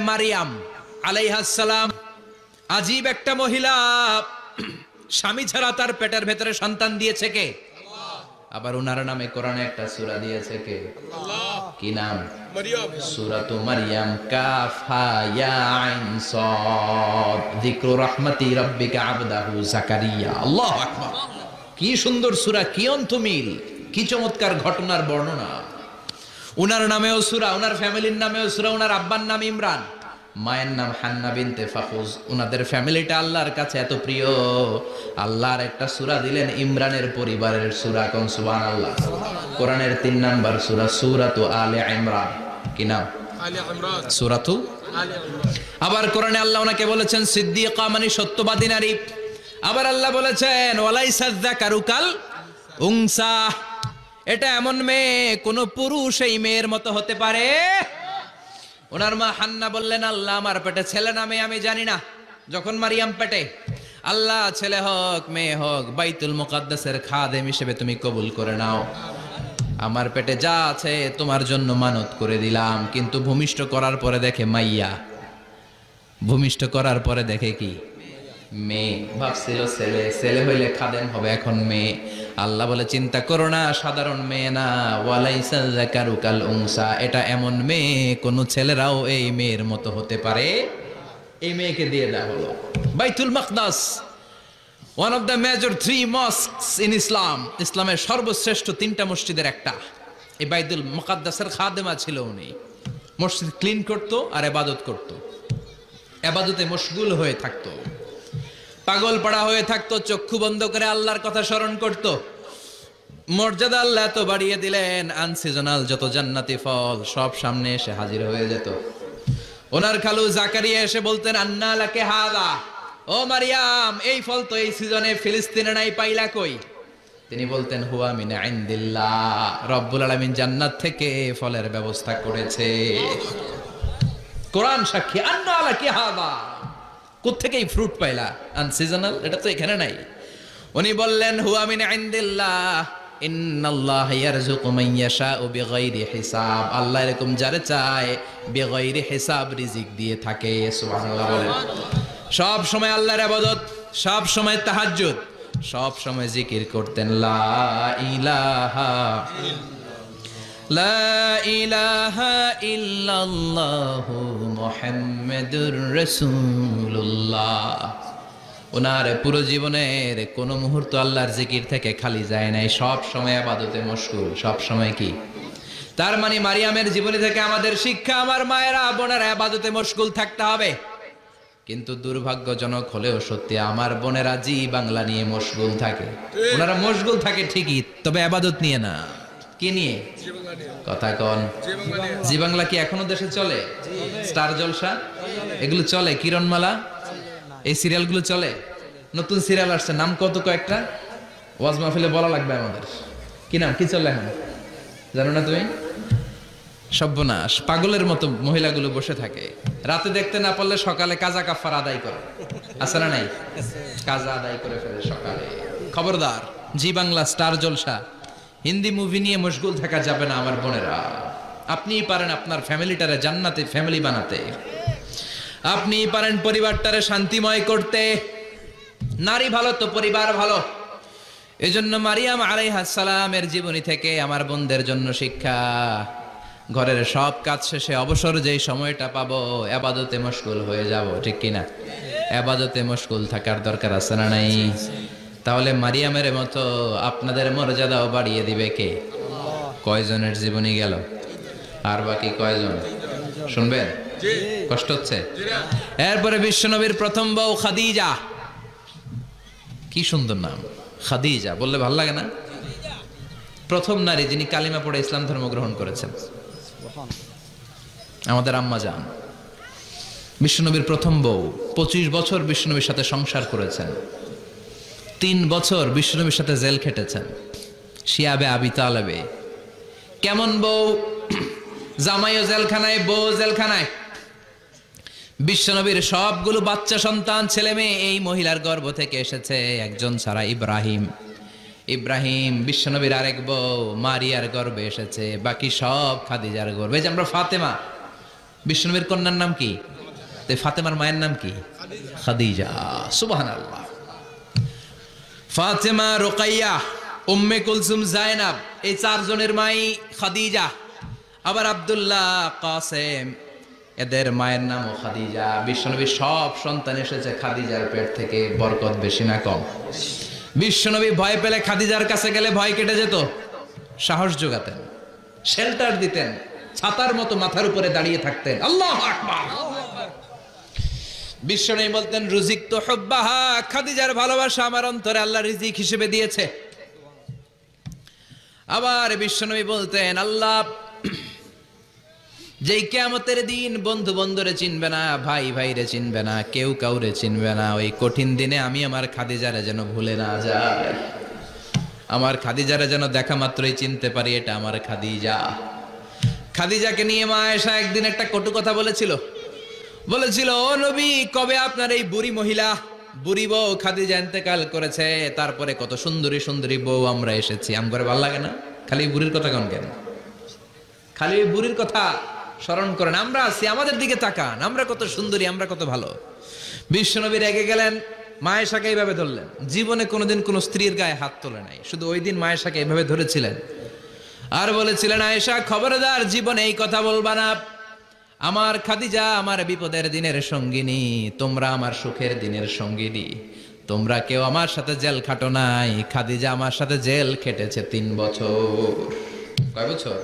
মারিয়াম আলাইহাস সালাম আজীব একটা মহিলা, স্বামী ছাড়া তার পেটের ভেতরে সন্তান দিয়েছে কে? আবার উনার নামে কোরআনে একটা সূরা দিয়েছে কে? কি নাম? মারিয়াম। সূরাতু মারিয়াম, কাফ হা ইয়া আইন সাদ, যিকরু রাহমাতি রাব্বিকা আবদাহু জাকারিয়া। আল্লাহু আকবার। কি সুন্দর সূরা, কি অন্তমিল, কি চমৎকার ঘটনার বর্ণনা। উনার নামেও সূরা, উনার ফ্যামিলির নামেও সূরা। উনার আব্বার নাম ইমরান, মায়ের নাম হান্না বিনতে ফাকুজ। উনাদের ফ্যামিলিটা আল্লাহর কাছে এত প্রিয়, আল্লাহর একটা সূরা দিলেন ইমরানের পরিবারের সূরা। কোন সুবহানাল্লাহ। কোরআনের 3 নাম্বার সূরা, সূরাতু আলে ইমরান। কি নাম? আলে ইমরান। সূরাতু আলে ইমরান। আবার কোরআনে আল্লাহ ওনাকে বলেছেন সিদ্দিকা, মানে সত্যবাদী নারী। আবার আল্লাহ বলেছেন ওয়ালাইসা যাকারু কাল উনসা, এটা এমন মেয়ে কোন পুরুষ এই মেয়ের মতো হতে পারে? ওনার মা হান্না বললেন, আল্লাহ আমার পেটে ছেলে না মেয়ে আমি জানি না। যখন মারিয়াম পেটে, আল্লাহ ছেলে হোক মেয়ে হোক বাইতুল মুকাদ্দাসের খাদেম হিসেবে তুমি কবুল করে নাও। আমার পেটে যা আছে তোমার জন্য মানত করে দিলাম। কিন্তু ভূমিষ্ঠ করার পরে দেখে মাইয়া, ভূমিষ্ঠ করার পরে দেখে কি? মেয়ে। ভাবছিল ছেলে, ছেলে হইলে খাদেম হবে, এখন মেয়ে। আল্লাহ বলে চিন্তা করো না, সাধারণ মেয়ে না। ওয়ালাইসা যাকারু কাল উনসা, এটা এমন মেয়ে কোন ছেলেরাও এই মেয়ের মতো হতে পারে। এই মেয়েকে দিয়ে দেওয়া হলো Baitul Maqdas, one of the major 3 mosques in Islam. ইসলামের সর্বশ্রেষ্ঠ 3টা মসজিদের একটা। এই বাইতুল মুকাদ্দাসের খাদেমা ছিল উনি। মসজিদ ক্লিন করতো আর ইবাদত করতো, ইবাদতে মশগুল হয়ে থাকতো, পাগল পাড়া হয়ে থাকতো, চক্ষু বন্ধ করে আল্লাহর কথা স্মরণ করত। মর্যাদা আল্লাহ এত বাড়িয়ে দিলেন, আনসিজনাল যত জান্নাতি ফল সব সামনে এসে হাজির হয়ে যেত। ওনার খালু জাকারিয়া এসে বলতেন, আন্না লাকে হাদা, ও মারিয়াম এই ফল তো এই সিজনে ফিলিস্তিনে নাই, পাইলা কই? তিনি বলতেন, হুয়া মিন ইনদিল্লাহ, রব্বুল আলামিন জান্নাত থেকে ফলের ব্যবস্থা করেছে। কোরআন সাক্ষী, আন্না লাকে হাদা, কোত্থেকে এই ফ্রুট পাইলা? আনসিজনাল, এটা তো এখানে নাই। উনি বললেন, হুয়া মিন ইনদিল্লাহ, ইন্নাল্লাহা ইয়ারযুকু মান ইয়াশাউ বিগাইরি হিসাব, আল্লাহ এরকম যারে চায় বিগাইরি হিসাব রিজিক দিয়ে থাকে। সুবহানাল্লাহ বলেন। সব সময় আল্লাহর ইবাদত, সব সময় তাহাজ্জুদ, সব সময় জিকির করতেন, লা ইলাহা লা ইলাহা ইল্লাল্লাহু মুহাম্মাদুর রাসূলুল্লাহ। ওনার পুরো জীবনের কোনো মুহূর্ত আল্লাহর জিকির থেকে খালি যায় নাই, সব সময় ইবাদতে মশগুল, সব সময় কি? তার মানে মারিয়ামের জীবনী থেকে আমাদের শিক্ষা, আমার মায়েরা বোনেরা ইবাদতে মশগুল থাকতে হবে। কিন্তু দুর্ভাগ্যজনক হলেও সত্যি, আমার বোনেরা জি বাংলা নিয়ে মশগুল থাকে। ওনারা মশগুল থাকে ঠিকই, তবে ইবাদত নিয়ে না। কি নিয়ে? কথা কন। জি বাংলা কি এখনো দেশে চলে? স্টার জলসা এগুলো চলে, কিরণমালা এই সিরিয়ালগুলো চলে। নতুন সিরিয়াল আসছে, নাম কত কয়েকটা, ওয়াজ মাহফিলে বলা লাগবে আমাদের। কি নাম, কি চলে এখন জানো না তুমি? সর্বনাশ, পাগলের মতো মহিলাগুলো বসে থাকে, রাতে দেখতে না পারলে সকালে কাজা কাফার আদায় করে। আছে না নাই? কাজা আদায় করে ফেলে সকালে। খবরদার, জি বাংলা, স্টার জলসা, হিন্দি মুভি নিয়ে মশগুল থাকা যাবে না আমার বোনেরা। আপনিই পারেন আপনার ফ্যামিলিটারে জান্নাতে ফ্যামিলি বানাতে, আপনিই পারেন পরিবারটারে শান্তিময় করতে। নারী ভালো তো পরিবার ভালো। এজন্য মারিয়াম আলাইহাস সালামের জীবনী থেকে আমার বোনদের জন্য শিক্ষা, ঘরের সব কাজ শেষে অবসর যেই সময়টা পাবো ইবাদতে মশগুল হয়ে যাব, ঠিক কিনা? ইবাদতে মশগুল থাকার দরকার আছে না নাই? তাহলে মারিয়ামের মতো আপনাদের মর্যাদাও বাড়িয়ে দিবে কে? কয়জনের জীবনী গেল, আর বাকি কয়জন শুনবেন? কষ্ট হচ্ছে? এরপরে বিশ্বনবীর প্রথম বউ খাদিজা। কি সুন্দর নাম, খাদিজা বললে ভালো লাগে না? প্রথম নারী যিনি কালিমা পড়ে ইসলাম ধর্ম গ্রহণ করেছেন, আমাদের আম্মা জান। বিশ্বনবীর প্রথম বউ, 25 বছর বিশ্বনবীর সাথে সংসার করেছেন, 3 বছর বিশ্বনবীর সাথে জেল খেটেছেন, শিয়াবে আবি তালেবে। কেমন বউ? জামাইও জেলখানায়, বউ জেলখানায়। বিশ্বনবীর সবগুলো বাচ্চা সন্তান, ছেলে মেয়ে এই মহিলার গর্ভ থেকে এসেছে, একজন ছাড়া, ইব্রাহিম। ইব্রাহিম বিশ্বনবীর আরেক বউ মারিয়ার গর্ভে এসেছে, বাকি সব খাদিজার গর্ভে। যে আমরা ফাতেমা, বিশ্বনবীর কন্যার নাম কি? তো ফাতেমার মায়ের নাম কি? খাদিজা। সুবহানাল্লাহ। ফাতেমা, রুকাইয়া, উম্মে কুলসুম, জায়নাব, এই চারজনের মাই খাদিজা। আবার আব্দুল্লাহ, কাসেম, এদের মায়ের নামও খাদিজা। বিশ্বনবীর সব সন্তান এসেছে খাদিজার পেট থেকে। বরকত বেশি না কম? বিশ্বনবী ভয় পেলে খাদিজার কাছে গেলে ভয় কেটে যেত। সাহস যোগাতেন, শেল্টার দিতেন, ছাতার মতো মাথার উপরে দাঁড়িয়ে থাকতেন। আল্লাহু আকবার। বিশ্বনবী বলতেন, রুজিক তো হুব্বাহা, খাদিজার ভালোবাসা আমার অন্তরে আল্লাহ রিজিক হিসেবে দিয়েছে। আবার বিশ্বনবী বলতেন, আল্লাহ যেই কিয়ামতের দিন বন্ধু বন্ধুরে চিনবে না, ভাই ভাইরে চিনবে না, কেউ কাউরে চিনবে না, ওই কঠিন দিনে আমি আমার খাদিজারে যেন ভুলে না যাই, আমার খাদিজারে যেন দেখা মাত্রই চিনতে পারি এটা আমার খাদিজা। খাদিজাকে নিয়ে মা আয়েশা একদিন একটা কটু কথা বলেছিল। ও নবী, কবে আপনার এই বুড়ি মহিলা, বুড়ি বউ খাদিজা ইন্তেকাল করেছে, তারপরে কত সুন্দরী সুন্দরী বউ আমরা এসেছি, আমগরে ভালো লাগে না? খালি বুড়ির কথা কেন? খালি ওই বুড়ির কথা স্মরণ করেন। আমরা আছি, আমাদের দিকে তাকান, আমরা কত সুন্দরী, আমরা কত ভালো। বিশ্বনবী রেগে গেলেন, মা আয়েশাকে এইভাবে ধরলেন। জীবনে কোনোদিন কোনো স্ত্রীর গায়ে হাত তোলে নাই, শুধু ওই দিন মা আয়েশাকে এইভাবে ধরেছিলেন আর বলেছিলেন, আয়েশা খবরদার জীবনে এই কথা বলবা না। আমার খাদিজা আমার বিপদের দিনের সঙ্গিনী, তোমরা আমার সুখের দিনের সঙ্গিনী। তোমরা কেউ আমার সাথে জেল খাটো নাই, খাদিজা আমার সাথে জেল খেটেছে 3 বছর। কয় বছর?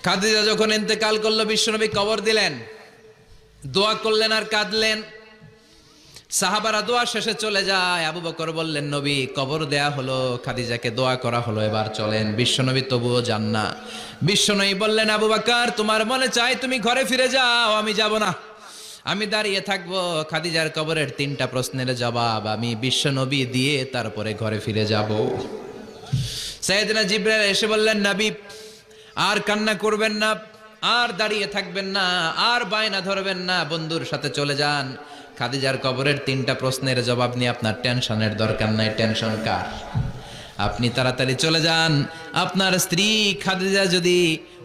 খাদিজা যখন ইন্তেকাল করলো, বিশ্বনবী কবর দিলেন, দোয়া করলেন আর কাঁদলেন। সাহাবারা দোয়া শেষে চলে যায়। আবু বকর বললেন, নবী কবর দেয়া হলো, খাদিজাকে দোয়া করা হলো, এবার চলেন। বিশ্বনবী তবুও যান না। বিশ্বনবী বললেন, আবু বকর তোমার মনে চাই তুমি ঘরে ফিরে যাও, আমি যাব না, আমি দাঁড়িয়ে থাকবো। খাদিজার কবরের 3টা প্রশ্নের জবাব আমি বিশ্বনবী দিয়ে তারপরে ঘরে ফিরে যাব। সাইয়েদনা জিবরাইল এসে বললেন, নবী আর কান্না করবেন না, আর দাঁড়িয়ে থাকবেন না, আর বায়না ধরবেন না, বন্ধুর সাথে চলে যান। খাদিজার কবরের 3টা প্রশ্নের জবাব নিয়ে আপনার টেনশনের দরকার নাই। টেনশন কার? আপনি তাড়াতাড়ি চলে যান। আপনার স্ত্রী খাদিজা যদি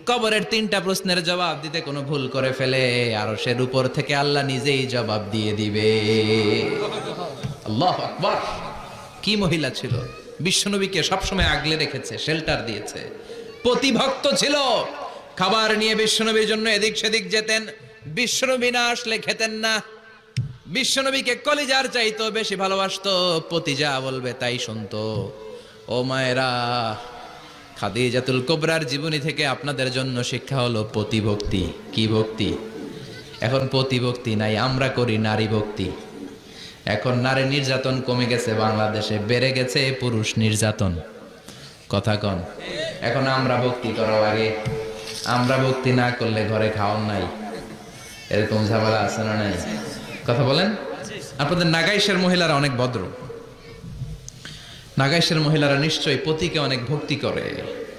কবরের 3টা প্রশ্নের জবাব দিতে কোনো ভুল করে ফেলে, আরশের উপর থেকে আল্লাহ নিজেই জবাব দিয়ে দিবে। আল্লাহু আকবার। কি মহিলা ছিল! বিশ্বনবীকে সবসময় আগলে রেখেছে, শেল্টার দিয়েছে, প্রতিভক্ত ছিল। খাবার নিয়ে বিশ্বনবীর জন্য এদিক সেদিক যেতেন, বিশ্বনবী না আসলে খেতেন না। বিশ্বনবীকে কলিজার চাইতো বেশি ভালোবাসতো, পতি যা বলবে তাই শুনতো। ও মায়েরা, খাদিজাতুল কুবরার জীবনী থেকে আপনাদের জন্য শিক্ষা হলো পতিভক্তি। কি ভক্তি? এখন পতিভক্তি নাই, আমরা করি নারী ভক্তি। এখন নারী নির্যাতন কমে গেছে বাংলাদেশে, বেড়ে গেছে পুরুষ নির্যাতন। কথা কন। এখন আমরা ভক্তি করা লাগে, আমরা ভক্তি না করলে ঘরে খাওয়ান নাই, এরকম ঝামেলা আছে না নাই? কথা বলেন। আপনাদের নাগাইশের মহিলারা অনেক ভদ্র, নাগাইশের মহিলারা নিশ্চয়ই পতিকে অনেক ভক্তি করে।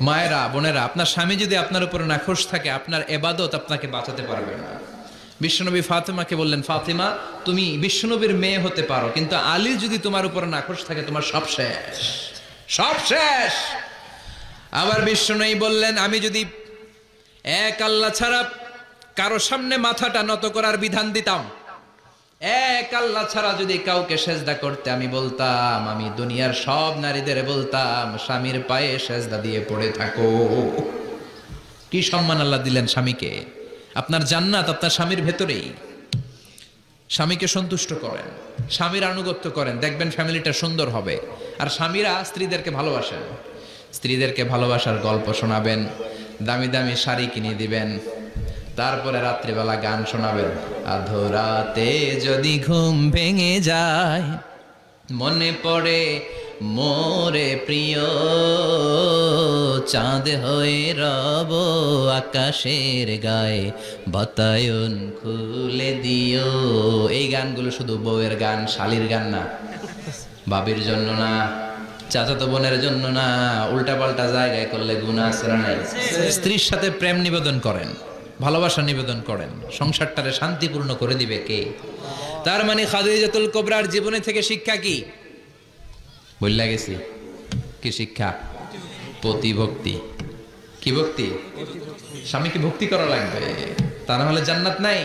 মায়েরা, বোনেরা, আপনার স্বামী যদি আপনার উপরে নাখোশ থাকে, আপনার এবাদত আপনাকে বাঁচাতে পারবে না। বিশ্বনবী ফাতেমাকে বললেন, ফাতেমা তুমি বিশ্বনবীর মেয়ে হতে পারো, কিন্তু আলী যদি তোমার উপরে নাখোশ থাকে তোমার সব শেষ, সব শেষ। আবার বিশ্বনবী বললেন, আমি যদি এক আল্লাহ ছাড়া কারো সামনে মাথাটা নত করার বিধান দিতাম, এক আল্লাহ ছাড়া যদি কাউকে সেজদা করতে আমি বলতাম, আমি দুনিয়ার সব নারীদের বলতাম স্বামীর পায়ে সেজদা দিয়ে পড়ে থাকো। কি সম্মান আল্লাহ দিলেন স্বামীকে! আপনার জান্নাত আপনার স্বামীর ভেতরেই। স্বামীকে সন্তুষ্ট করেন, স্বামীর আনুগত্য করেন, দেখবেন ফ্যামিলিটা সুন্দর হবে। আর স্বামীরা স্ত্রীদেরকে ভালোবাসেন, স্ত্রীদেরকে ভালোবাসার গল্প শোনাবেন, দামি দামি শাড়ি কিনে দিবেন, তারপরে রাত্রিবেলা গান শোনাবেন। আধরাতে যদি ঘুম ভেঙে যায়, মনে পড়ে মোরে প্রিয়, চাঁদ হয়ে রব আকাশের গায়ে, বাতায়ন খুলে দিও। এই গানগুলো শুধু বউয়ের গান, শালীর গান না, বাবির জন্য না, চাচাতো বোনের জন্য না। উল্টা পাল্টা জায়গায় করলে গুনাহ আছে না নাই? স্ত্রীর সাথে প্রেম নিবেদন করেন, ভালোবাসা নিবেদন করেন, সংসারটারে শান্তিপূর্ণ করে দিবে কে? তার মানে খাদিজাতুল কুবরার জীবনে থেকে শিক্ষা কি? বললা গেছি কি শিক্ষা? পতিভক্তি। কি ভক্তি? স্বামীকে ভক্তি করা লাগবে, তা না হলে জান্নাত নাই।